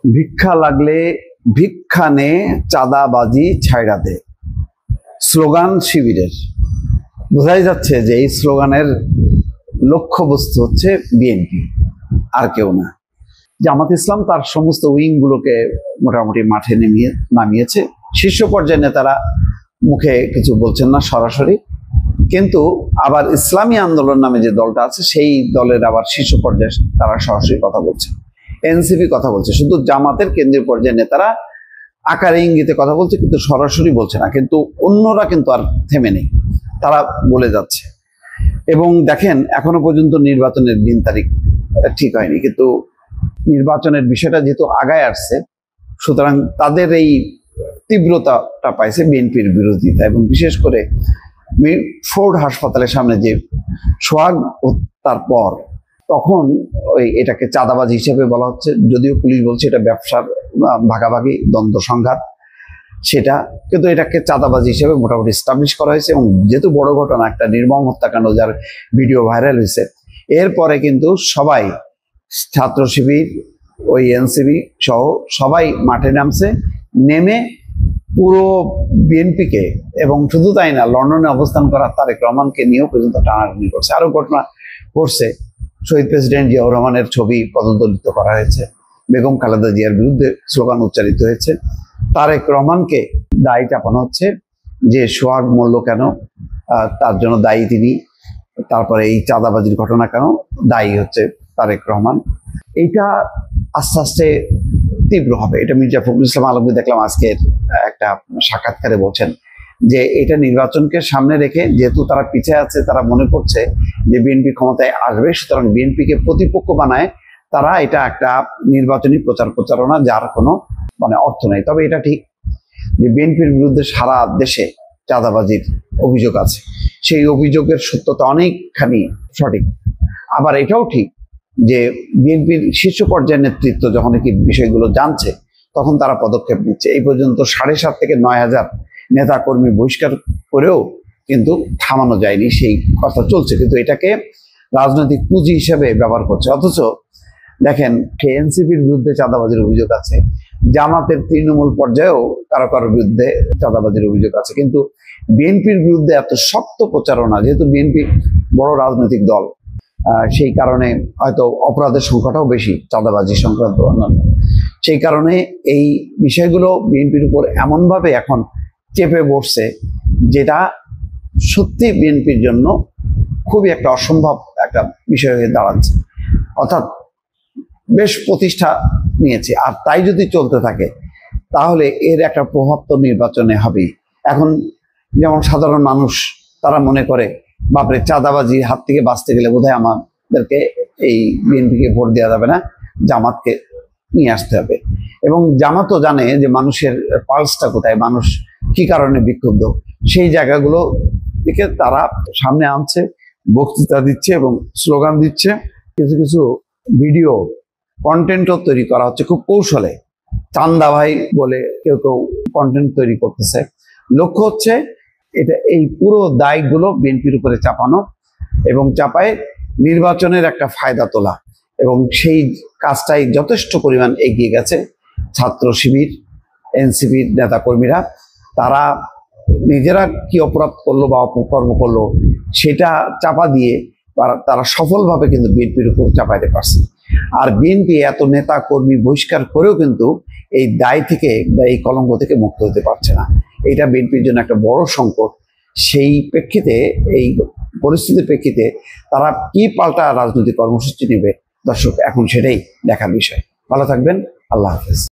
ভিক্ষা লাগলে ভিক্ষা নে, চাঁদাবাজি ছাইড়া দে, স্লোগান শিবিরের। বোঝাই যাচ্ছে যে এই স্লোগানের লক্ষ্যবস্তু হচ্ছে বিএনপি, আর কেউ না। জামাত ইসলাম তার সমস্ত উইংগুলোকে মোটামুটি মাঠে নামিয়েছে। শীর্ষ পর্যায়ের নেতারা মুখে কিছু বলছেন না সরাসরি, কিন্তু আবার ইসলামী আন্দোলন নামে যে দলটা আছে সেই দলের আবার শীর্ষ পর্যায়ে তারা সরাসরি কথা বলছে, এনসিপি কথা বলছে। শুধু জামাতের কেন্দ্রীয় পর্যায়ের নেতারা আকারে ইঙ্গিতে কথা বলছে, কিন্তু সরাসরি বলছে না। কিন্তু অন্যরা কিন্তু আর থেমে নেই, তারা বলে যাচ্ছে। এবং দেখেন, এখনো পর্যন্ত নির্বাচনের দিন তারিখ ঠিক হয়নি, কিন্তু নির্বাচনের বিষয়টা যেহেতু আগায় আসছে, সুতরাং তাদের এই তীব্রতাটা পাইছে বিএনপির বিরোধিতা। এবং বিশেষ করে ফোর্ড হাসপাতালের সামনে যে সোহাগ হত্যার পর, তখন এটাকে চাঁদাবাজি হিসেবে বলা হচ্ছে, যদিও পুলিশ বলছে এটা ব্যবসার ভাগাভাগি দ্বন্দ্ব সংঘাত, সেটা কিন্তু এটাকে চাঁদাবাজি হিসেবে মোটামুটি এস্টাবলিশ করা হয়েছে। এবং যেহেতু বড় ঘটনা, একটা নির্মম হত্যাকাণ্ড যার ভিডিও ভাইরাল হয়েছে, এরপরে কিন্তু সবাই, ছাত্র শিবির, ওই এনসিবি সহ সবাই মাঠে নামছে। নেমে পুরো বিএনপিকে, এবং শুধু তাই না, লন্ডনে অবস্থান করা তারেক রহমানকে নিয়েও পর্যন্ত টানাটানি করছে। আরো ঘটনা ঘটছে, শহীদ প্রেসিডেন্ট জিয়াউর রহমানের ছবি পদদলিত করা হয়েছে, বেগম খালেদা জিয়ার বিরুদ্ধে স্লোগান উচ্চারিত হয়েছে, তারেক রহমানকে দায়ী চাপানো হচ্ছে যে সোহাগ মূল্য কেন, তার জন্য দায়ী তিনি। তারপরে এই চাঁদাবাজির ঘটনা কেন, দায়ী হচ্ছে তারেক রহমান। এইটা আস্তে আস্তে তীব্র হবে। এটা মির্জা ফখরুল ইসলাম আলমগীর দেখলাম আজকের একটা সাক্ষাৎকারে বলছেন যে এটা নির্বাচনকে সামনে রেখে, যেহেতু তারা পিছিয়ে আছে, তারা মনে করছে যে বিএনপি ক্ষমতায় আসবে, সুতরাং বিএনপিকে প্রতিপক্ষ বানায় তারা এটা একটা নির্বাচনী প্রচারণা, যার কোনো অর্থ নেই। তবে এটা ঠিক যে বিএনপির বিরুদ্ধে সারা দেশে চাঁদাবাজির অভিযোগ আছে, সেই অভিযোগের সত্যতা অনেকখানি সঠিক। আবার এটাও ঠিক যে বিএনপির শীর্ষ পর্যায়ের নেতৃত্ব যখন কি বিষয়গুলো জানছে, তখন তারা পদক্ষেপ নিচ্ছে। এই পর্যন্ত 7,500 থেকে 9,000 নেতা কর্মী বহিষ্কার করেও কিন্তু থামানো যায়নি, সেই কথা চলছে। কিন্তু এটাকে রাজনৈতিক পুঁজি হিসেবে ব্যবহার করছে। অথচ দেখেন, এনসিপির বিরুদ্ধে চাঁদাবাজির অভিযোগ আছে, জামাতের তৃণমূল পর্যায়েও কারো কারো বিরুদ্ধে চাঁদাবাজির অভিযোগ আছে, কিন্তু বিএনপির বিরুদ্ধে এত শক্ত প্রচারণা, যেহেতু বিএনপি বড় রাজনৈতিক দল, সেই কারণে হয়তো অপরাধের সংখ্যাটাও বেশি চাঁদাবাজি সংক্রান্ত অন্যান্য, সেই কারণে এই বিষয়গুলো বিএনপির উপর এমনভাবে এখন চেপে বসছে, যেটা সত্যি বিএনপির জন্য খুবই একটা অসম্ভব একটা বিষয় হয়ে দাঁড়াচ্ছে। অর্থাৎ বেশ প্রতিষ্ঠা নিয়েছে, আর তাই যদি চলতে থাকে তাহলে এর একটা প্রভাব তো নির্বাচনে হবেই। এখন যেমন সাধারণ মানুষ, তারা মনে করে বাপরে, চাঁদাবাজির হাত থেকে বাঁচতে গেলে বোধহয় আমাদেরকে এই বিএনপিকে ভোট দেওয়া যাবে না, জামাতকে নিয়ে আসতে হবে। এবং জামাতও জানে যে মানুষের পালসটা কোথায়, মানুষ কি কারণে বিক্ষুব্ধ, সেই জায়গাগুলো থেকে তারা সামনে আনছে, বক্তৃতা দিচ্ছে এবং স্লোগান দিচ্ছে। কিছু কিছু ভিডিও কন্টেন্টও তৈরি করা হচ্ছে খুব কৌশলে, চান্দা ভাই বলে কেউ কেউ কন্টেন্ট তৈরি করতেছে। লক্ষ্য হচ্ছে এটা, এই পুরো দায়গুলো বিএনপির উপরে চাপানো এবং চাপায় নির্বাচনের একটা ফায়দা তোলা। এবং সেই কাজটাই যথেষ্ট পরিমাণ এগিয়ে গেছে ছাত্র শিবির, এনসিপির নেতা কর্মীরা। তারা নিজেরা কি অপরাধ করলো বা অপকর্ম করলো সেটা চাপা দিয়ে তারা সফলভাবে কিন্তু বিএনপির উপর চাপাইতে পারছে। আর বিএনপি এত নেতা কর্মী বহিষ্কার করেও কিন্তু এই দায় থেকে বা এই কলঙ্ক থেকে মুক্ত হতে পারছে না। এটা বিএনপির জন্য একটা বড় সংকট। সেই প্রেক্ষিতে, এই পরিস্থিতির প্রেক্ষিতে তারা কি পাল্টা রাজনৈতিক কর্মসূচি নেবে, দর্শক এখন সেটাই দেখার বিষয়। ভালো থাকবেন, আল্লাহ হাফেজ।